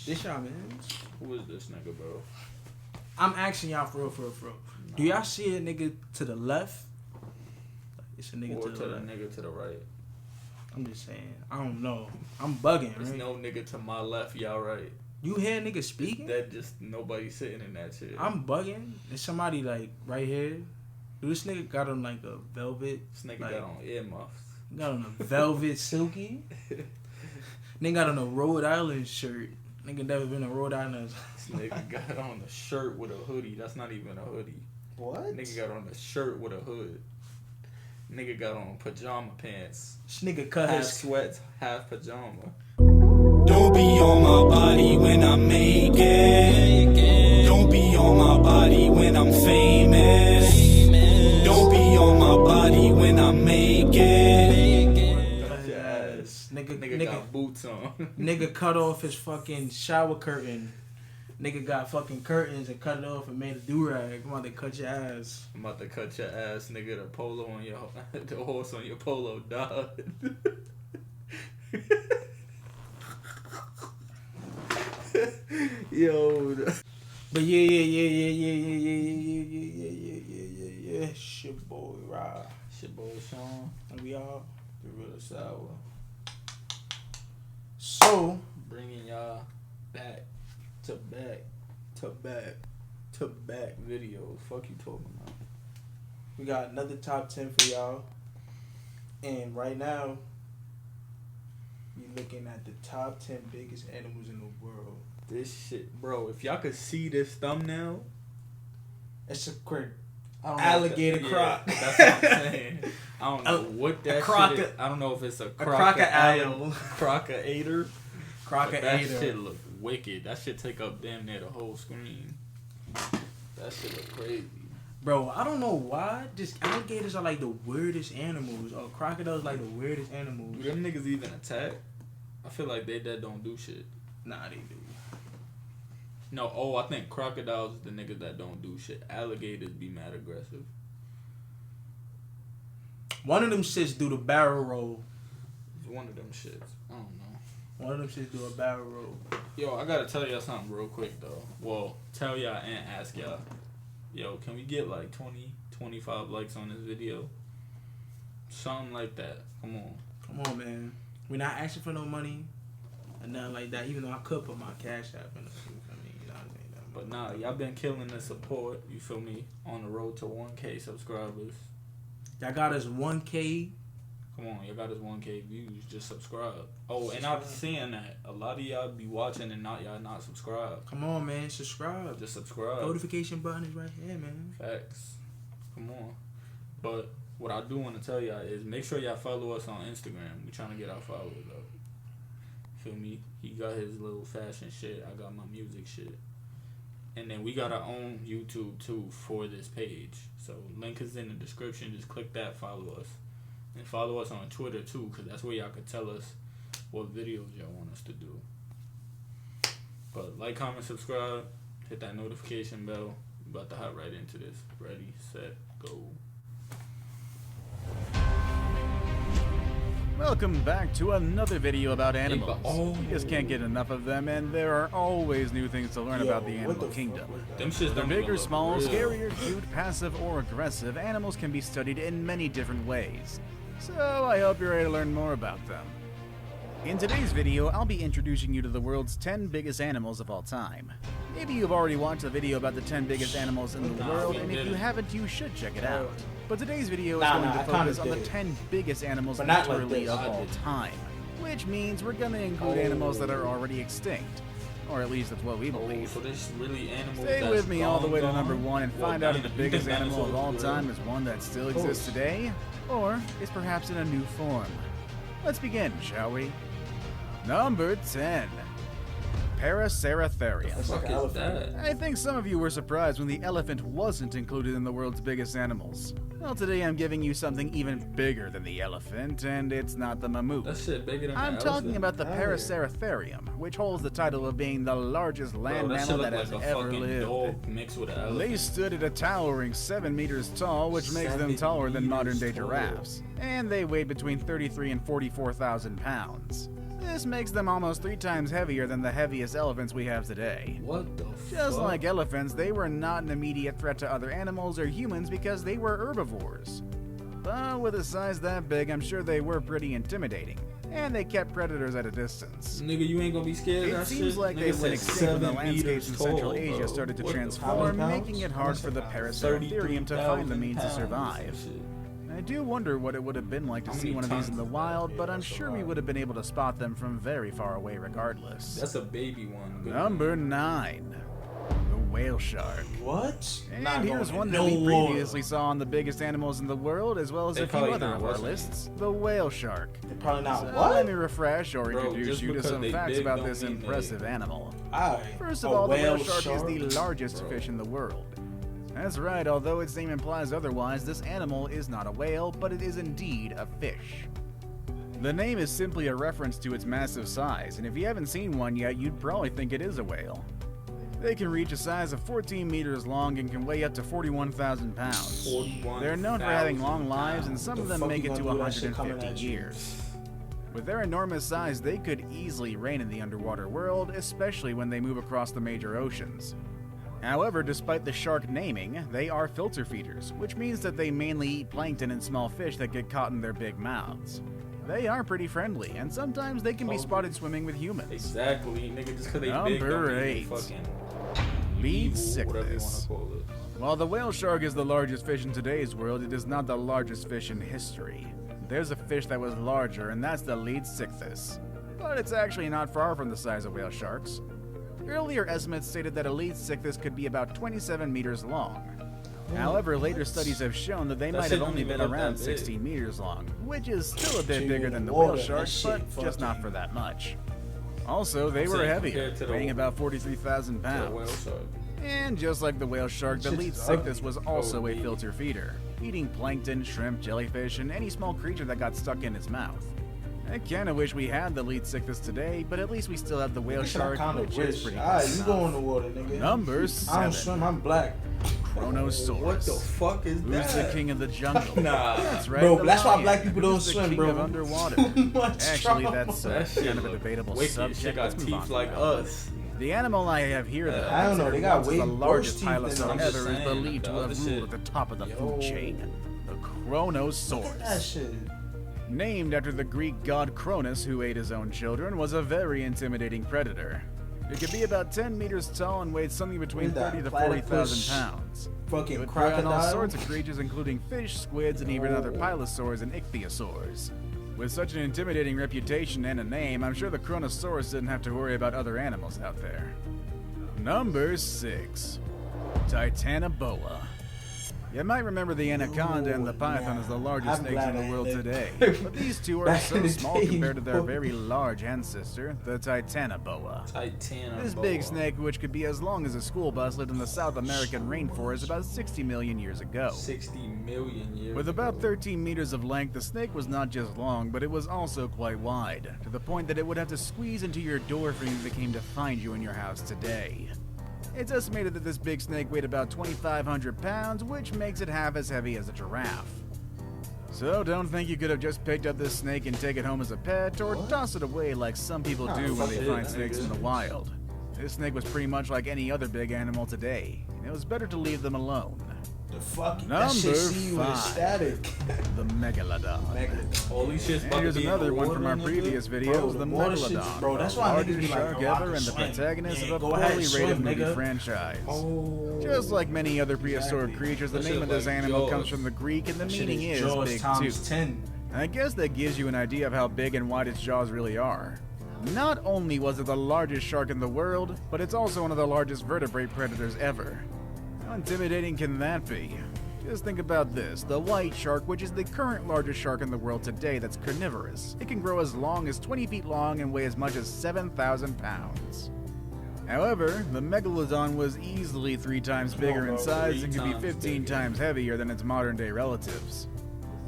This y'all, man. Who is this nigga, bro? I'm asking y'all for real. Nah. Do y'all see a nigga to the left? It's a nigga or to the left. nigga to the right. I'm just saying. I don't know. I'm bugging, There's right? no nigga to my left, y'all right. You hear niggas speaking? That just nobody sitting in that shit. I'm bugging. There's somebody like right here. Dude, this nigga got on like a velvet. This nigga like, got on earmuffs. Got on a velvet silky. Nigga got on a Rhode Island shirt. Nigga never been to Rhode Island. This nigga got on a shirt with a hoodie. That's not even a hoodie. What? Nigga got on a shirt with a hood. Nigga got on pajama pants. This nigga cut half his sweats, half pajama. Don't be on my body when I make it. Don't be on my body when I'm famous. Don't be on my body when I make it. Cut your ass. Nigga got boots on. Nigga cut off his fucking shower curtain. Nigga got fucking curtains and cut it off and made a do-rag. I'm about to cut your ass. I'm about to cut your ass, nigga. The polo on your, the horse on your polo died. Yo. But yeah. It's your boy Rob. It's your boy Sean. And we all The Real Sour. so Bringing y'all back to back videos. Fuck you talking about. we got another top 10 for y'all. And right now, we looking at the top 10 biggest animals in the world. This shit, bro. If y'all could see this thumbnail, It's a quick I don't know alligator if that, croc. Yeah, that's what I'm saying. I don't know what that shit is. I don't know if it's a crocodile. Crocogator. But that Crocodile. shit look wicked. That shit take up damn near the whole screen. That shit look crazy. Bro, I don't know why. Just alligators are like the weirdest animals. Or crocodiles like the weirdest animals. Do them niggas even attack? I feel like they that don't do shit. Nah, they do. No, I think crocodiles is the niggas that don't do shit. Alligators be mad aggressive. One of them shits do the barrel roll. It's one of them shits. I don't know. One of them shits do a barrel roll. Yo, I gotta tell y'all something real quick though. Well, tell y'all and ask y'all. Yo, can we get like 20, 25 likes on this video? Something like that. Come on. Come on, man. We're not asking for no money and nothing like that. Even though I could put my cash app in it. You know what I mean? But nah, y'all been killing the support. You feel me? On the road to 1K subscribers. Y'all got us 1K. Come on, y'all got us 1K views. Just subscribe. Oh, and I'm seeing that a lot of y'all be watching and y'all not subscribed. Come on, man. Subscribe. Just subscribe. Notification button is right here, man. Facts. Come on. But what I do want to tell y'all is make sure y'all follow us on Instagram. We trying to get our followers up. Feel me? He got his little fashion shit. I got my music shit. And then we got our own YouTube too for this page. So link is in the description. Just click that, follow us. And follow us on Twitter too, because that's where y'all can tell us what videos y'all want us to do. But like, comment, subscribe, hit that notification bell. We about to hop right into this. Ready, set, go. Welcome back to another video about animals. Oh. You just can't get enough of them, and there are always new things to learn about the animal kingdom. Them shits Whether don't big even or look small, real. scary or cute, passive or aggressive, animals can be studied in many different ways. So I hope you're ready to learn more about them. In today's video, I'll be introducing you to the world's 10 biggest animals of all time. Maybe you've already watched a video about the 10 biggest animals in the world, and if you haven't, you should check it out. But today's video is going to focus on the 10 biggest animals literally of all time. Which means we're going to include animals that are already extinct. Or at least that's what we believe. So there's really animals. Stay with me all the way to gone? number 1 and Well, find out if the you biggest think animal of all dinosaurs time were- is one that still exists today, or is perhaps in a new form. Let's begin, shall we? Number 10. Paraceratherium. Fuck is that? I think some of you were surprised when the elephant wasn't included in the world's biggest animals. Well, today I'm giving you something even bigger than the elephant, and it's not the mammoth. That shit bigger than I'm the talking elephant? about the Paraceratherium, which holds the title of being the largest land Bro, that mammal shit that look has like a ever fucking lived. dog mixed with an elephant. They stood at a towering 7 meters tall, which makes them 7 taller than modern day meters tall. giraffes, and they weighed between 33 and 44,000 pounds. This makes them almost 3 times heavier than the heaviest elephants we have today. What the Just fuck? like elephants, they were not an immediate threat to other animals or humans because they were herbivores. But with a size that big, I'm sure they were pretty intimidating, and they kept predators at a distance. Nigga, you ain't gonna be scared of It that shit? seems like Nigga they said went extinct when the 7 landscapes meters in Central tall, Asia bro. started to What the transform, fuck? making it hard for the Paraceratherium to find the means to 32,000 survive. pounds and shit. I do wonder what it would have been like to How see many one of these tons in the is that? wild, Yeah, but I'm that's a sure we lot. would have been able to spot them from very far away regardless. That's a baby one. Good Number one. 9. The whale shark. What? And Not here's going one that no we more. previously saw on the biggest animals in the world, as well as They a few probably other not of our listening. lists. The whale shark. They're probably not So what? let me refresh or Bro, introduce just you to because some they facts big about don't this mean they- impressive animal. Alright. First A of all, the whale whale shark is the largest Bro. fish in the world. That's right, although its name implies otherwise, this animal is not a whale, but it is indeed a fish. The name is simply a reference to its massive size, and if you haven't seen one yet, you'd probably think it is a whale. They can reach a size of 14 meters long and can weigh up to 41,000 pounds. 41,000 They're known for having long lives, and some The of them fuck make you it to gonna do with that shit coming 150 at you? years. With their enormous size, they could easily reign in the underwater world, especially when they move across the major oceans. However, despite the shark naming, they are filter feeders, which means that they mainly eat plankton and small fish that get caught in their big mouths. They are pretty friendly, and sometimes they can be spotted swimming with humans. Exactly, nigga. Just because they big Number don't mean they 8. fucking Lead evil, whatever you want sickness. to call it. While the whale shark is the largest fish in today's world, it is not the largest fish in history. There's a fish that was larger, and that's the lead sickness. But it's actually not far from the size of whale sharks. Earlier estimates stated that a lead sickness could be about 27 meters long. However, later studies have shown that they That might shit have only don't been even look around that big. 16 meters long, which is still a bit Dude, bigger than the water, whale that shark, shit but just not fucking- for that much. Also, they I'm were saying heavier, compared to the- weighing about 43,000 The whale pounds. shark. And just like the whale shark, the Shit's lead ugly. sickness was also a OD. filter feeder, eating plankton, shrimp, jellyfish, and any small creature that got stuck in its mouth. I kinda wish we had the lead sickness today, but at least we still have the whale shark, which is pretty Alright, close you go in enough. the water, nigga. Number I don't 7. swim, I'm black. Chronosaurus. What the fuck is Who's that? the king of the jungle? Nah. That's right. Bro, the that's why lion. black people don't Who's the swim, king bro. of underwater. Much Actually, trauma. that's That shit kind of a look debatable wicked. subject. Shit got Let's move on teeth from like that. us. The animal I have here, though, I don't know, they got is way the worse largest teeth than tylosaur I'm ever, just is saying, believed to the have other ruled shit. at the top of the Yo. food chain. The Look at that Chronosaurus. shit. Named after the Greek god Cronus, who ate his own children, was a very intimidating predator. It could be about 10 meters tall and weighed something between What is that, 30 to platypus? 40,000 pounds. It Fucking would prey on all crocodile. sorts of creatures, including fish, squids, and even other pilosaurs and ichthyosaurs. With such an intimidating reputation and a name, I'm sure the Chronosaurus didn't have to worry about other animals out there. Number 6. Titanoboa. You might remember the anaconda and the python as the largest I'm snakes glad in the I world lived. today. But these two are Back so in the small day, compared to their bro. very large ancestor, the Titanoboa. Titanoboa. This big snake, which could be as long as a school bus, lived in the South American rainforest about 60 million years ago. 60 million years. With about ago. 13 meters of length, the snake was not just long, but it was also quite wide, to the point that it would have to squeeze into your door for you if it came to find you in your house today. It's estimated that this big snake weighed about 2,500 pounds, which makes it half as heavy as a giraffe. So don't think you could have just picked up this snake and take it home as a pet, or toss it away like some people do when they fuck find it, snakes in the nigga. wild. This snake was pretty much like any other big animal today, and it was better to leave them alone. The fuck? That Number shit see you in 5. static. The Megalodon. Megalodon. All these shits And about here's to be another in the one water, from our nigga. previous Bro, videos, the the water shit's- Megalodon, bro, that's the why niggas largest be like, shark yo, I ever can and the swim. protagonist Yeah, of a go ahead, poorly swim, rated movie nigga. franchise. Oh. Just like many other prehistoric Exactly. creatures, the That name shit of this like animal Jaws. comes from the Greek, and the That shit meaning is Jaws big times tooth. 10. I guess that gives you an idea of how big and wide its jaws really are. Not only was it the largest shark in the world, but it's also one of the largest vertebrate predators ever. How intimidating can that be? Just think about this. The white shark, which is the current largest shark in the world today that's carnivorous. It can grow as long as 20 feet long and weigh as much as 7,000 pounds. However, the Megalodon was easily 3 times bigger in bro, size 3 and could be times 15 bigger. times heavier than its modern-day relatives.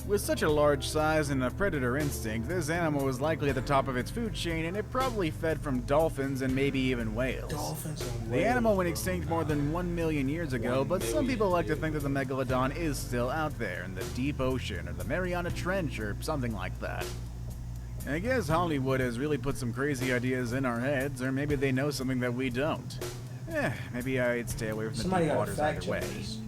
With such a large size and a predator instinct, this animal was likely at the top of its food chain, and it probably fed from dolphins and maybe even whales. Dolphins and The animal went whales, extinct more than 1 million years ago, 1 but some million people like to years. think that the Megalodon is still out there in the deep ocean or the Mariana Trench or something like that. I guess Hollywood has really put some crazy ideas in our heads, or maybe they know something that we don't. Maybe I'd stay away from Somebody the deep got waters fact either check way. this.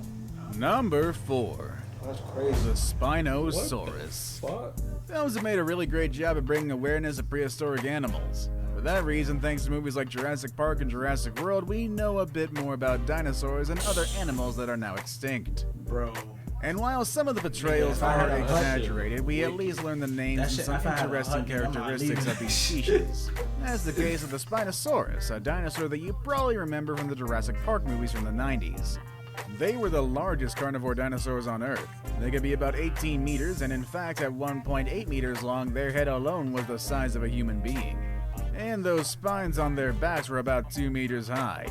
Number 4. Oh, that's crazy. The Spinosaurus. Fuck. Films have made a really great job of bringing awareness of prehistoric animals. For that reason, thanks to movies like Jurassic Park and Jurassic World, we know a bit more about dinosaurs and other animals that are now extinct. Bro. And while some of the portrayals Yeah, if I are had a exaggerated, we at least learn the names and some interesting characteristics of these species. That's the case of the Spinosaurus, a dinosaur that you probably remember from the Jurassic Park movies from the 90s. They were the largest carnivore dinosaurs on Earth. They could be about 18 meters, and in fact, at 1.8 meters long, their head alone was the size of a human being. And those spines on their backs were about 2 meters high.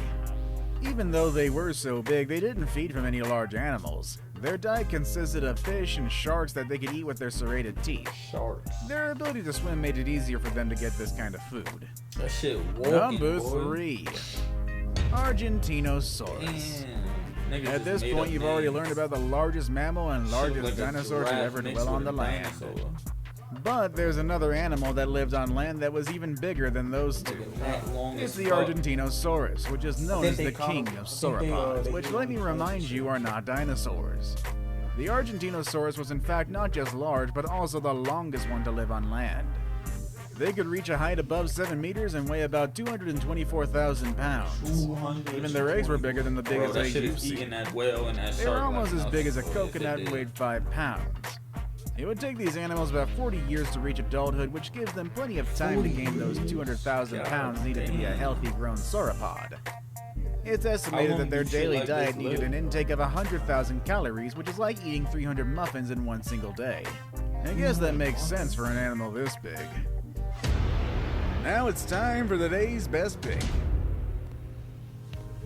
Even though they were so big, they didn't feed from any large animals. Their diet consisted of fish and sharks that they could eat with their serrated teeth. Sharks. Their ability to swim made it easier for them to get this kind of food. That shit walking, Number boy. 3. Argentinosaurus. Damn. Niggas At just this made point, up you've already names. learned about the largest mammal and Shit largest like a dinosaur to giraffe ever mixed dwell on with the a land. dinosaur. But there's another animal that lived on land that was even bigger than those two. That long It's as the fuck. Argentinosaurus, which is known think as they the call king them- of I think they, sauropods, they which do let me call them remind shit. you are not dinosaurs. The Argentinosaurus was in fact not just large, but also the longest one to live on land. They could reach a height above 7 meters and weigh about 224,000 pounds. 200. Even their eggs were bigger than the Bro, biggest that egg shit you've is eating seen. that whale and that They shark. were almost like as big as a nothing. coconut Yes, and it weighed 5 pounds. It would take these animals about 40 years to reach adulthood, which gives them plenty of time to 40 gain those years? 200,000 pounds God needed to be a damn. healthy grown sauropod. It's How estimated long that their do shit daily like diet this needed live? an intake of 100,000 calories, which is like eating 300 muffins in one single day. I guess that makes sense for an animal this big. Now it's time for the day's best pick.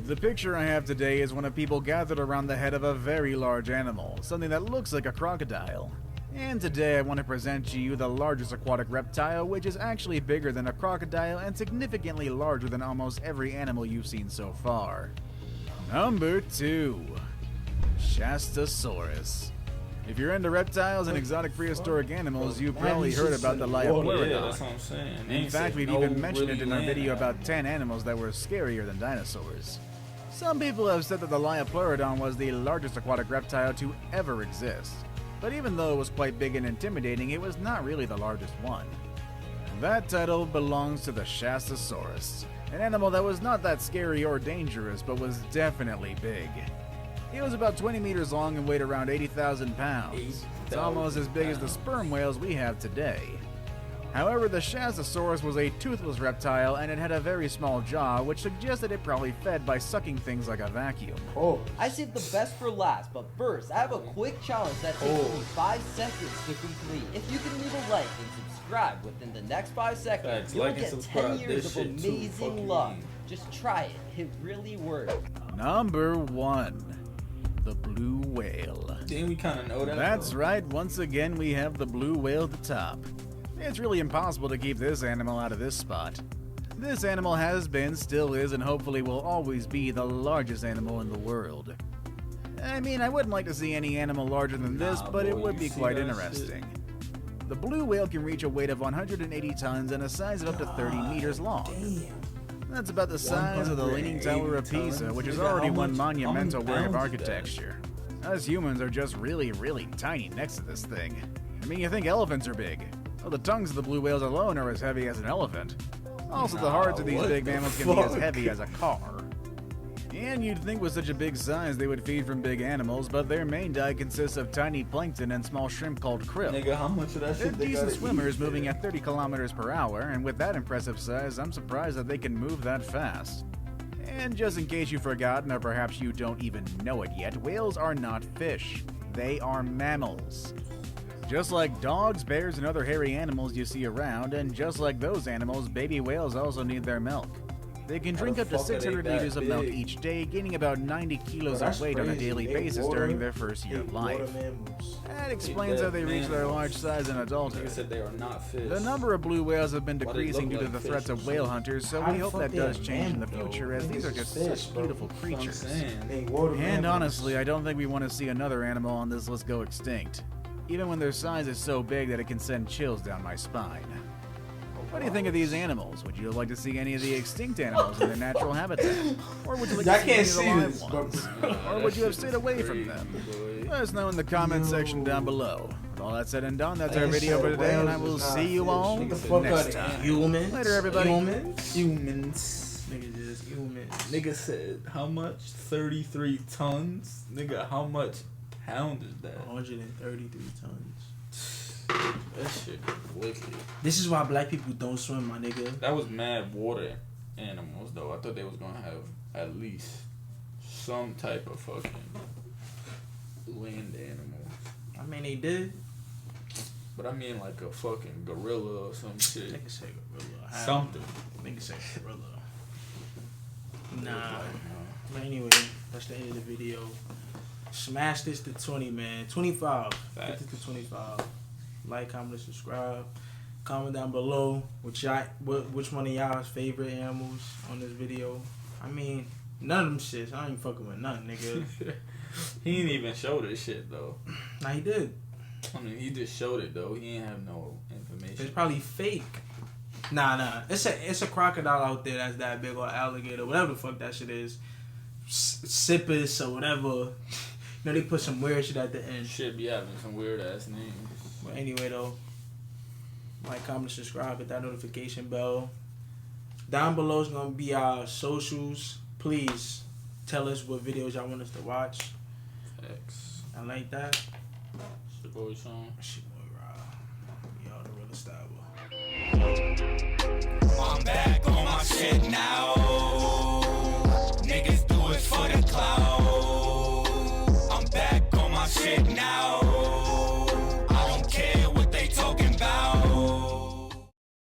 The picture I have today is one of people gathered around the head of a very large animal, something that looks like a crocodile. And today I want to present to you the largest aquatic reptile, which is actually bigger than a crocodile and significantly larger than almost every animal you've seen so far. Number 2. Shasta Saurus. If you're into reptiles and exotic prehistoric animals, you've probably heard about the Yeah, Liopleurodon. that's what I'm saying. They In ain't fact, said we've no even mentioned really it in our land video animal. about 10 animals that were scarier than dinosaurs. Some people have said that the Liopleurodon was the largest aquatic reptile to ever exist. But even though it was quite big and intimidating, it was not really the largest one. That title belongs to the Shasta Saurus, an animal that was not that scary or dangerous, but was definitely big. It was about 20 meters long and weighed around 80,000 pounds. It's almost as big as the sperm whales we have today. However, the Shastasaurus was a toothless reptile and it had a very small jaw, which suggested it probably fed by sucking things like a vacuum. Oh, I saved the best for last, but first, I have a quick challenge that takes Oh. only 5 seconds to complete. If you can leave a like and subscribe within the next 5 seconds, Facts. you'll Like and get subscribe. 10 years This of shit too amazing fucking luck. easy. Just try it. It really works. Number 1. The blue whale. Didn't we kind of know that? That's though? right, once again we have the blue whale at the top. It's really impossible to keep this animal out of this spot. This animal has been, still is, and hopefully will always be the largest animal in the world. I mean, I wouldn't like to see any animal larger than this, Nah, but it boy, would you be see quite that interesting. The blue whale can reach a weight of 180 tons and a size of up to 30 meters long. damn. That's about the size of the Leaning Tower of 180 Pisa, tons? which is Nigga, already how one much- monumental how many work of pounds is that? architecture. Us humans are just really, really tiny next to this thing. I mean, you think elephants are big. Well, the tongues of the blue whales alone are as heavy as an elephant. Also, the hearts of these what big the mammals can be as fuck? heavy as a car. And you'd think with such a big size they would feed from big animals, but their main diet consists of tiny plankton and small shrimp called krill. Nigga, how much of that They're shit they decent gotta swimmers eat? moving at 30 kilometers per hour, and with that impressive size, I'm surprised that they can move that fast. And just in case you've forgotten, or perhaps you don't even know it yet, whales are not fish. They are mammals. Just like dogs, bears, and other hairy animals you see around, and just like those animals, baby whales also need their milk. They can How drink the up to fuck are they 600 that liters of milk big? each day, gaining about 90 kilos Bro, of that's weight on a crazy. daily They basis water, during their first year they of water life. mammals. That explains how they reach their large size in Nigga adulthood. said they are not fish. The number of blue whales have been Why they decreasing look due to like the fish threats or of whale something? hunters, so How we the hope fuck that they does a change in the mammal, future, though? as these are Niggas just is fish, such bro. beautiful That's what I'm creatures. saying. They water And mammals. honestly, I don't think we want to see another animal on this list go extinct, even when their size is so big that it can send chills down my spine. What do you think of these animals? Would you like to see any of the extinct animals in their natural habitat? Or would you like I to see can't any of see the live this, ones? Or would you have stayed away from them? Let us know in the comment section down below. With all that said and done, that's our video for today, and I will see you all next time. Humans. Later, everybody. Humans. Nigga just humans. Nigga said, how much? 33 tons? Nigga, how much pound is that? 133 tons. That shit is wicked. This is why black people don't swim, my nigga. That was mad water animals, though. I thought they was gonna have at least some type of fucking land animals. I mean, they did. But I mean like a fucking gorilla or some shit. Nigga say gorilla. Something. Nigga say gorilla. Nah. Nah. But anyway, that's the end of the video. Smash this to 20, man. 25. Get this to 25. Like, comment, subscribe. Comment down below which one of y'all's favorite animals on this video. I mean, none of them shits. I ain't fucking with none, nigga. He didn't even show this shit, though. Nah, he did. I mean, he just showed it, though. He ain't have no information. It's probably fake. Nah. It's a crocodile out there that's that big, or alligator, whatever the fuck that shit is. Sippers or whatever. You know, they put some weird shit at the end. Shit be having some weird ass names. But anyway, though, like, comment, subscribe, hit that notification bell. Down below is gonna be our socials. Please tell us what videos y'all want us to watch. X. I like that. It's your boy Sean. Shit, boy, Rob. Y'all the real established.